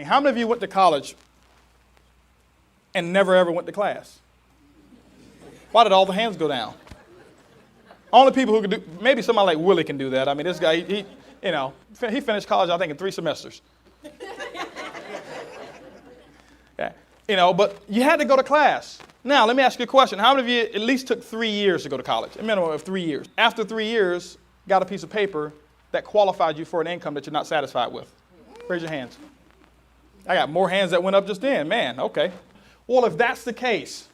How many of you went to college and never ever went to class? Why did all the hands go down? Only people who can do, maybe somebody like Willie can do that. I mean, this guy, he finished college, I think, in 3 semesters. Yeah. But you had to go to class. Now, let me ask you a question. How many of you at least took 3 years to go to college? A minimum of 3 years. After 3 years, got a piece of paper that qualified you for an income that you're not satisfied with? Raise your hands. I got more hands that went up just then. Man, okay. Well, if that's the case,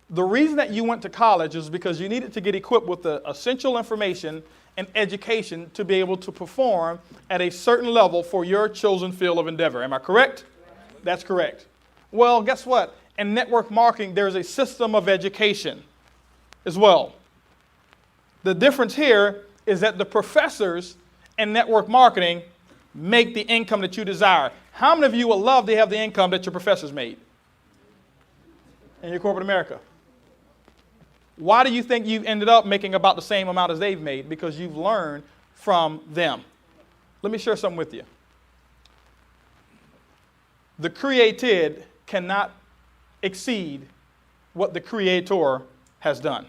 the reason that you went to college is because you needed to get equipped with the essential information and education to be able to perform at a certain level for your chosen field of endeavor. Am I correct? That's correct. Well, guess what? In network marketing, there's a system of education as well. The difference here is that the professors in network marketing make the income that you desire. How many of you would love to have the income that your professors made in your corporate America? Why do you think you've ended up making about the same amount as they've made? Because you've learned from them. Let me share something with you. The created cannot exceed what the creator has done.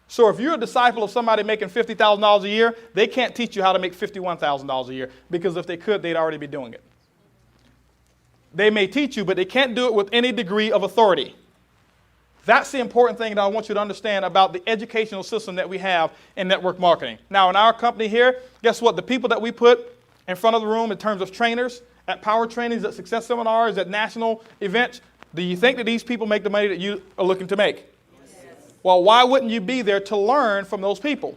So if you're a disciple of somebody making $50,000 a year, they can't teach you how to make $51,000 a year, because if they could, they'd already be doing it. They may teach you, but they can't do it with any degree of authority. That's the important thing that I want you to understand about the educational system that we have in network marketing. Now, in our company here, guess what? The people that we put in front of the room in terms of trainers, at power trainings, at success seminars, at national events, do you think that these people make the money that you are looking to make? Well, why wouldn't you be there to learn from those people?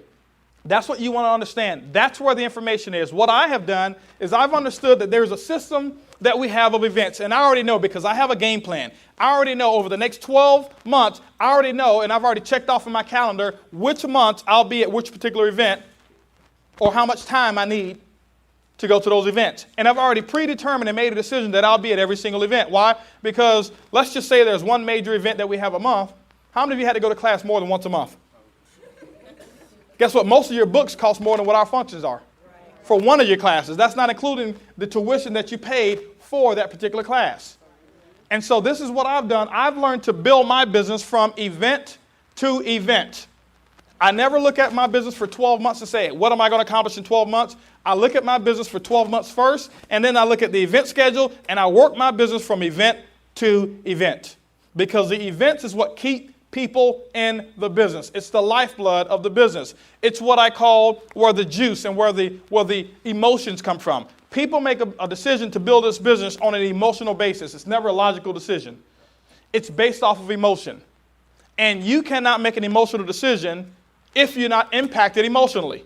That's what you want to understand. That's where the information is. What I have done is I've understood that there's a system that we have of events. And I already know, because I have a game plan. I already know over the next 12 months, I already know, and I've already checked off in my calendar which months I'll be at which particular event, or how much time I need to go to those events. And I've already predetermined and made a decision that I'll be at every single event. Why? Because let's just say there's one major event that we have a month. How many of you had to go to class more than once a month? Guess what? Most of your books cost more than what our functions are for one of your classes. That's not including the tuition that you paid for that particular class. And so this is what I've done. I've learned to build my business from event to event. I never look at my business for 12 months and say, what am I going to accomplish in 12 months? I look at my business for 12 months first, and then I look at the event schedule, and I work my business from event to event. Because the events is what keep people in the business. It's the lifeblood of the business. It's what I call where the juice and where the emotions come from. People make a decision to build this business on an emotional basis. It's never a logical decision. It's based off of emotion. And you cannot make an emotional decision if you're not impacted emotionally.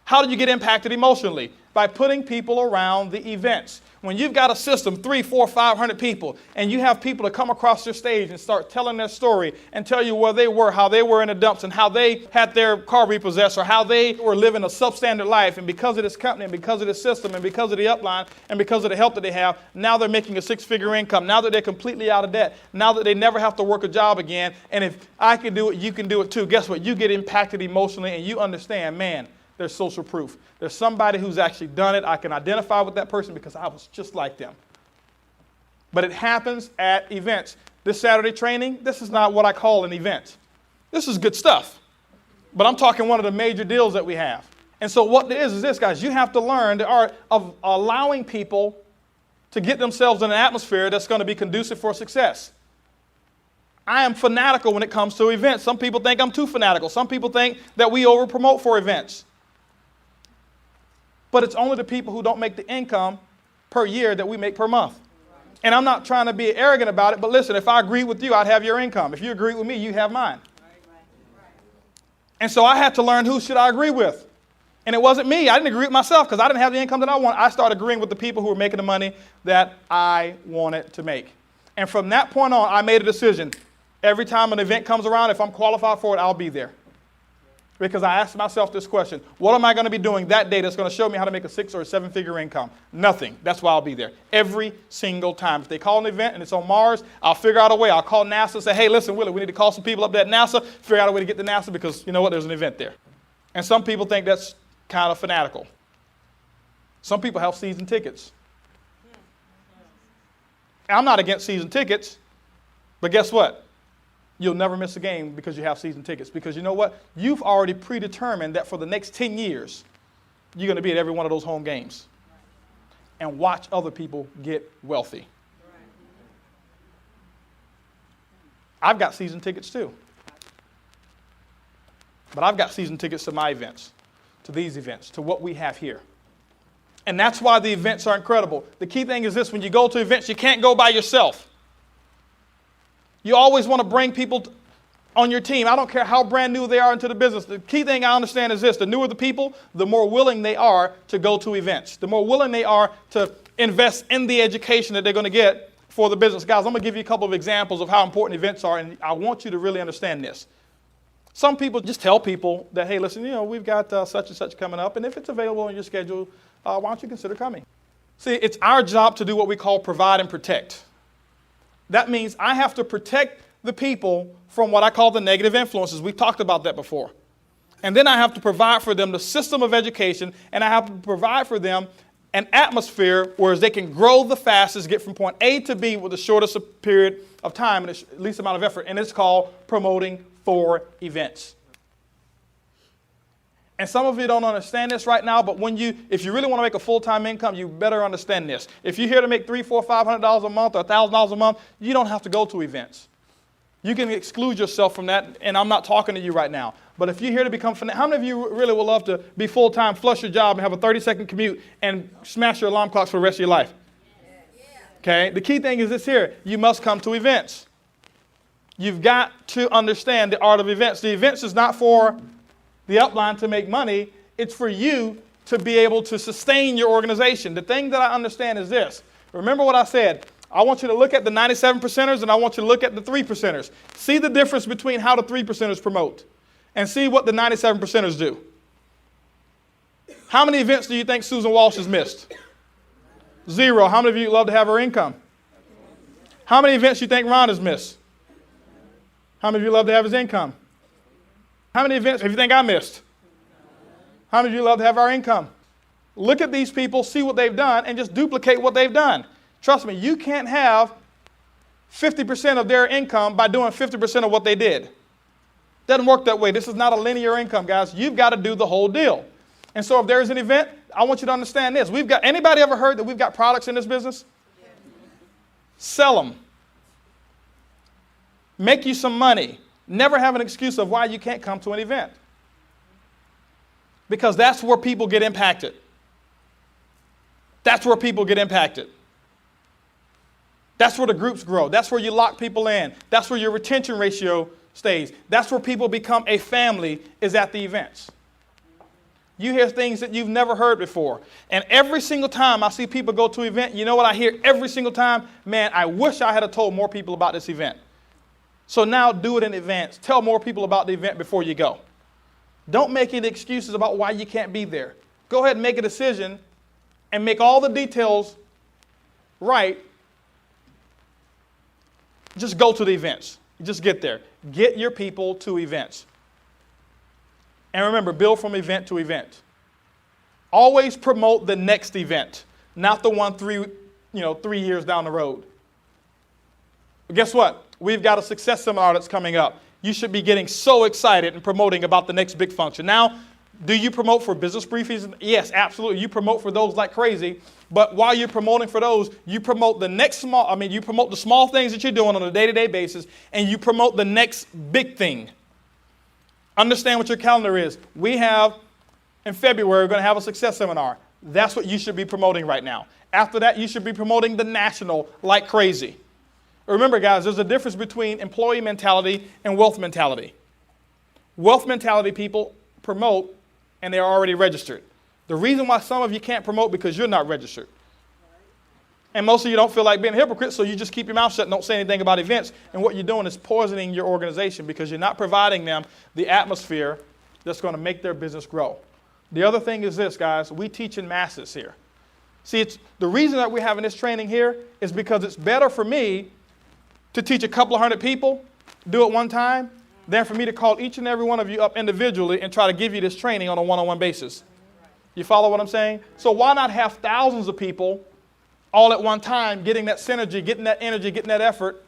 How do you get impacted emotionally? By putting people around the events. When you've got a system, 300, 400, 500 people, and you have people to come across your stage and start telling their story and tell you where they were, how they were in the dumps, and how they had their car repossessed, or how they were living a substandard life, and because of this company, and because of this system, and because of the upline, and because of the help that they have, now they're making a 6-figure income. Now that they're completely out of debt. Now that they never have to work a job again. And if I can do it, you can do it too. Guess what? You get impacted emotionally, and you understand, man, there's social proof. There's somebody who's actually done it. I can identify with that person because I was just like them. But it happens at events. This Saturday training, this is not what I call an event. This is good stuff. But I'm talking one of the major deals that we have. And so what it is this, guys. You have to learn the art of allowing people to get themselves in an atmosphere that's going to be conducive for success. I am fanatical when it comes to events. Some people think I'm too fanatical. Some people think that we over-promote for events. But it's only the people who don't make the income per year that we make per month. And I'm not trying to be arrogant about it, but listen, if I agreed with you, I'd have your income. If you agree with me, you have mine. And so I had to learn who should I agree with. And it wasn't me. I didn't agree with myself because I didn't have the income that I want. I started agreeing with the people who were making the money that I wanted to make. And from that point on, I made a decision. Every time an event comes around, if I'm qualified for it, I'll be there. Because I asked myself this question: what am I going to be doing that day that's going to show me how to make a 6 or 7-figure income? Nothing. That's why I'll be there every single time. If they call an event and it's on Mars, I'll figure out a way. I'll call NASA and say, hey, listen, Willie, we need to call some people up there at NASA, figure out a way to get to NASA because you know what, there's an event there. And some people think that's kind of fanatical. Some people have season tickets. I'm not against season tickets, but guess what? You'll never miss a game because you have season tickets. Because you know what? You've already predetermined that for the next 10 years, you're going to be at every one of those home games and watch other people get wealthy. I've got season tickets too. But I've got season tickets to my events, to these events, to what we have here. And that's why the events are incredible. The key thing is this: when you go to events, you can't go by yourself. You always want to bring people on your team. I don't care how brand new they are into the business. The key thing I understand is this: the newer the people, the more willing they are to go to events. The more willing they are to invest in the education that they're going to get for the business. Guys, I'm going to give you a couple of examples of how important events are, and I want you to really understand this. Some people just tell people that, hey, listen, we've got such and such coming up, and if it's available on your schedule, why don't you consider coming? See, it's our job to do what we call provide and protect. That means I have to protect the people from what I call the negative influences. We've talked about that before. And then I have to provide for them the system of education, and I have to provide for them an atmosphere where they can grow the fastest, get from point A to B with the shortest period of time and the least amount of effort. And it's called promoting for events. And some of you don't understand this right now, but if you really want to make a full-time income, you better understand this. If you're here to make $300, $400, $500 a month or $1,000 a month, you don't have to go to events. You can exclude yourself from that, and I'm not talking to you right now. But if you're here to become, how many of you really would love to be full-time, flush your job, and have a 30-second commute, and smash your alarm clocks for the rest of your life? Okay, the key thing is this here: you must come to events. You've got to understand the art of events. The events is not for the upline to make money. It's for you to be able to sustain your organization. The thing that I understand is this. Remember what I said. I want you to look at the 97 percenters and I want you to look at the 3 percenters. See the difference between how the 3 percenters promote and see what the 97 percenters do. How many events do you think Susan Walsh has missed? 0. How many of you love to have her income? How many events do you think Ron has missed? How many of you love to have his income? How many events do you think I missed? How many of you love to have our income? Look at these people, see what they've done, and just duplicate what they've done. Trust me, you can't have 50% of their income by doing 50% of what they did. Doesn't work that way. This is not a linear income, guys. You've got to do the whole deal. And so if there's an event, I want you to understand this. Anybody ever heard that we've got products in this business? Sell them. Make you some money. Never have an excuse of why you can't come to an event. Because that's where people get impacted. That's where people get impacted. That's where the groups grow. That's where you lock people in. That's where your retention ratio stays. That's where people become a family, is at the events. You hear things that you've never heard before. And every single time I see people go to an event, you know what I hear every single time? Man, I wish I had told more people about this event. So now do it in advance. Tell more people about the event before you go. Don't make any excuses about why you can't be there. Go ahead and make a decision and make all the details right. Just go to the events. Just get there. Get your people to events. And remember, build from event to event. Always promote the next event, not the one 3 years down the road. But guess what? We've got a success seminar that's coming up. You should be getting so excited and promoting about the next big function. Now, do you promote for business briefings? Yes, absolutely. You promote for those like crazy. But while you're promoting for those, you promote you promote the small things that you're doing on a day-to-day basis, and you promote the next big thing. Understand what your calendar is. We have, in February, we're going to have a success seminar. That's what you should be promoting right now. After that, you should be promoting the national like crazy. Remember, guys, there's a difference between employee mentality and wealth mentality. Wealth mentality people promote, and they're already registered. The reason why some of you can't promote because you're not registered. And most of you don't feel like being a hypocrite, so you just keep your mouth shut and don't say anything about events. And what you're doing is poisoning your organization because you're not providing them the atmosphere that's going to make their business grow. The other thing is this, guys. We teach in masses here. See, the reason that we're having this training here is because it's better for me to teach a couple of hundred people, do it one time, than for me to call each and every one of you up individually and try to give you this training on a one-on-one basis. You follow what I'm saying? So why not have thousands of people all at one time, getting that synergy, getting that energy, getting that effort.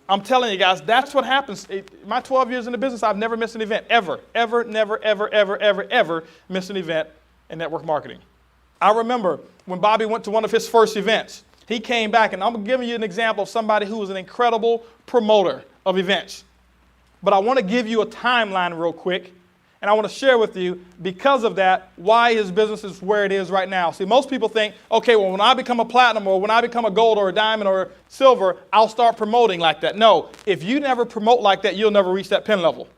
I'm telling you guys, that's what happens. My 12 years in the business, I've never missed an event, ever, never missed an event in network marketing. I remember when Bobby went to one of his first events, he came back, and I'm giving you an example of somebody who was an incredible promoter of events. But I want to give you a timeline real quick, and I want to share with you, because of that, why his business is where it is right now. See, most people think, okay, well, when I become a platinum or when I become a gold or a diamond or a silver, I'll start promoting like that. No, if you never promote like that, you'll never reach that pin level.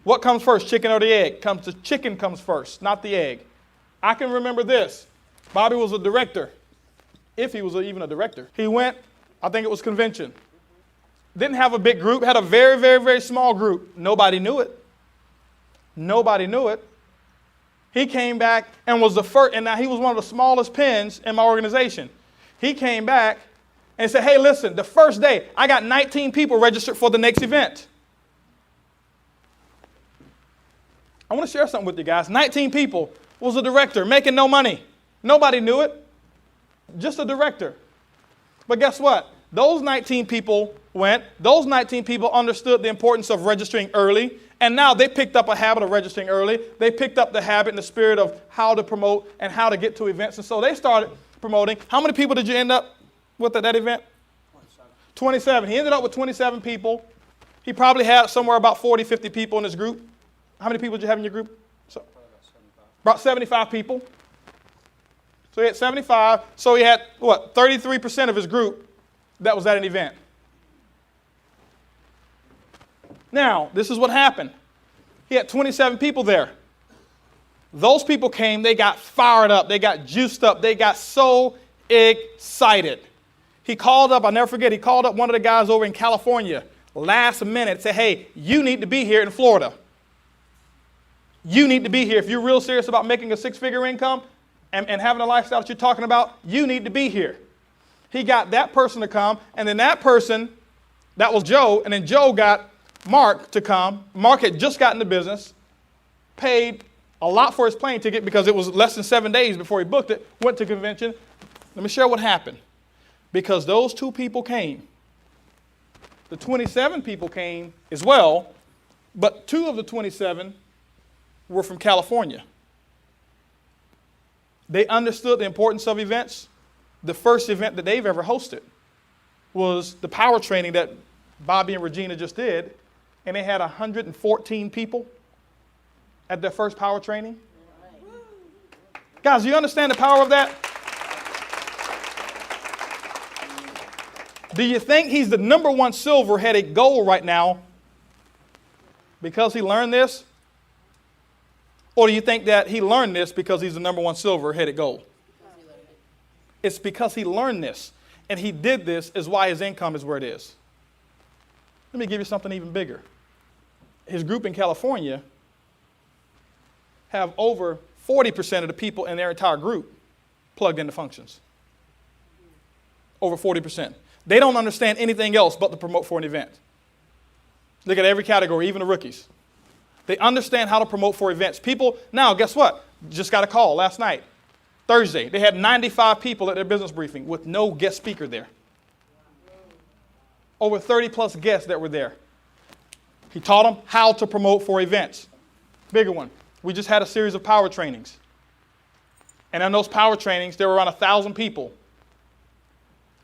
What comes first, chicken or the egg? The chicken comes first, not the egg. I can remember this. Bobby was a director, if he was even a director. He went, I think it was convention. Didn't have a big group, had a very small group. Nobody knew it. Nobody knew it. He came back and was the first, and now he was one of the smallest pins in my organization. He came back and said, hey, listen, the first day, I got 19 people registered for the next event. I want to share something with you guys. 19 people, was a director making no money. Nobody knew it. Just a director. But guess what? Those 19 people went. Those 19 people understood the importance of registering early. And now they picked up a habit of registering early. They picked up the habit and the spirit of how to promote and how to get to events. And so they started promoting. How many people did you end up with at that event? 27. He ended up with 27 people. He probably had somewhere about 40, 50 people in his group. How many people did you have in your group? About 75 people. So he had 75. So he had, 33% of his group that was at an event. Now, this is what happened. He had 27 people there. Those people came, they got fired up, they got juiced up, they got so excited. He called up, I'll never forget, he called up one of the guys over in California last minute, said, hey, you need to be here in Florida. You need to be here. If you're real serious about making a six-figure income and having a lifestyle that you're talking about, you need to be here. He got that person to come, and then that person, that was Joe, and then Joe got Mark to come. Mark had just gotten the business, paid a lot for his plane ticket because it was less than 7 days before he booked it, went to convention. Let me share what happened. Because those two people came, the 27 people came as well, but 2 of the 27 were from California. They understood the importance of events. The first event that they've ever hosted was the power training that Bobby and Regina just did, and they had 114 people at their first power training. Guys, do you understand the power of that? Do you think he's the #1 silver-headed gold right now because he learned this? Or do you think that he learned this because he's the #1 silver-headed gold? It's because he learned this, and he did this is why his income is where it is. Let me give you something even bigger. His group in California have over 40% of the people in their entire group plugged into functions. Over 40%. They don't understand anything else but to promote for an event. Look at every category, even the rookies. They understand how to promote for events. People, now guess what? Just got a call last night. Thursday, they had 95 people at their business briefing with no guest speaker there. Over 30 plus guests that were there. He taught them how to promote for events. Bigger one. We just had a series of power trainings. And in those power trainings, there were around 1,000 people.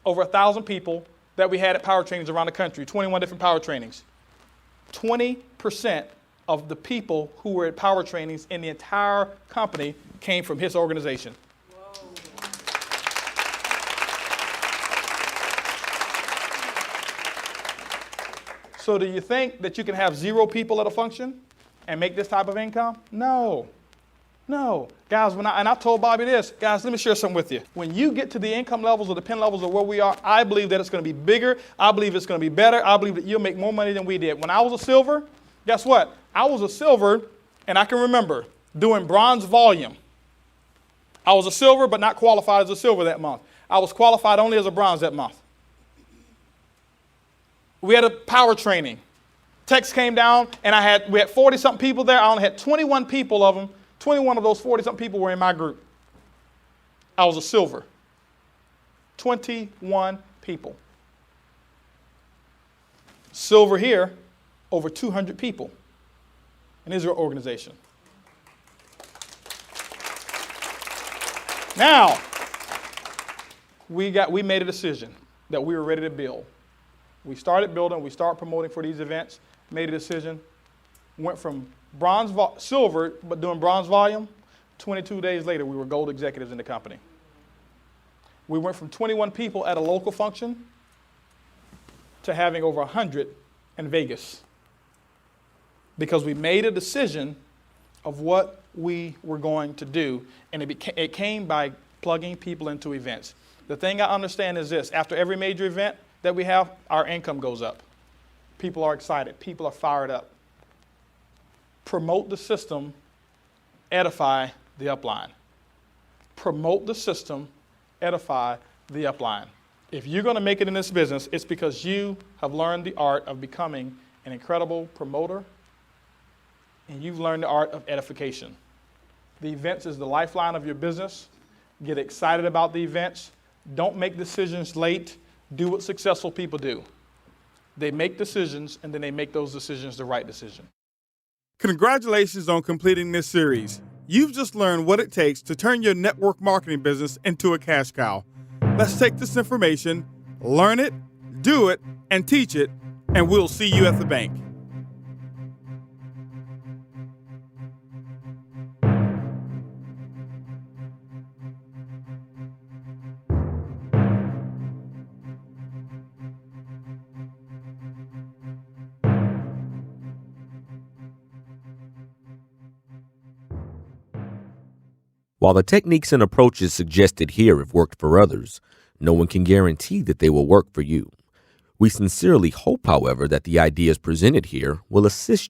Over 1,000 people that we had at power trainings around the country, 21 different power trainings. 20% of the people who were at power trainings in the entire company came from his organization. So do you think that you can have 0 people at a function and make this type of income? No. No. Guys, I told Bobby this. Guys, let me share something with you. When you get to the income levels or the pin levels of where we are, I believe that it's going to be bigger. I believe it's going to be better. I believe that you'll make more money than we did. When I was a silver, guess what? I was a silver, and I can remember doing bronze volume. I was a silver, but not qualified as a silver that month. I was qualified only as a bronze that month. We had a power training. Text came down, and we had 40-something people there. I only had 21 people of them. 21 of those 40-something people were in my group. I was a silver. 21 people. Silver here, over 200 people in Israel organization. Now, we made a decision that we were ready to build. We started building, we started promoting for these events, made a decision, went from silver, but doing bronze volume. 22 days later, we were gold executives in the company. We went from 21 people at a local function to having over 100 in Vegas, because we made a decision of what we were going to do, and it came by plugging people into events. The thing I understand is this: after every major event that we have, our income goes up. People are excited. People are fired up. Promote the system, edify the upline. Promote the system, edify the upline. If you're going to make it in this business, it's because you have learned the art of becoming an incredible promoter, and you've learned the art of edification. The events is the lifeline of your business. Get excited about the events. Don't make decisions late. Do what successful people do. They make decisions, and then they make those decisions the right decision. Congratulations on completing this series. You've just learned what it takes to turn your network marketing business into a cash cow. Let's take this information, learn it, do it, and teach it, and we'll see you at the bank. While the techniques and approaches suggested here have worked for others, no one can guarantee that they will work for you. We sincerely hope, however, that the ideas presented here will assist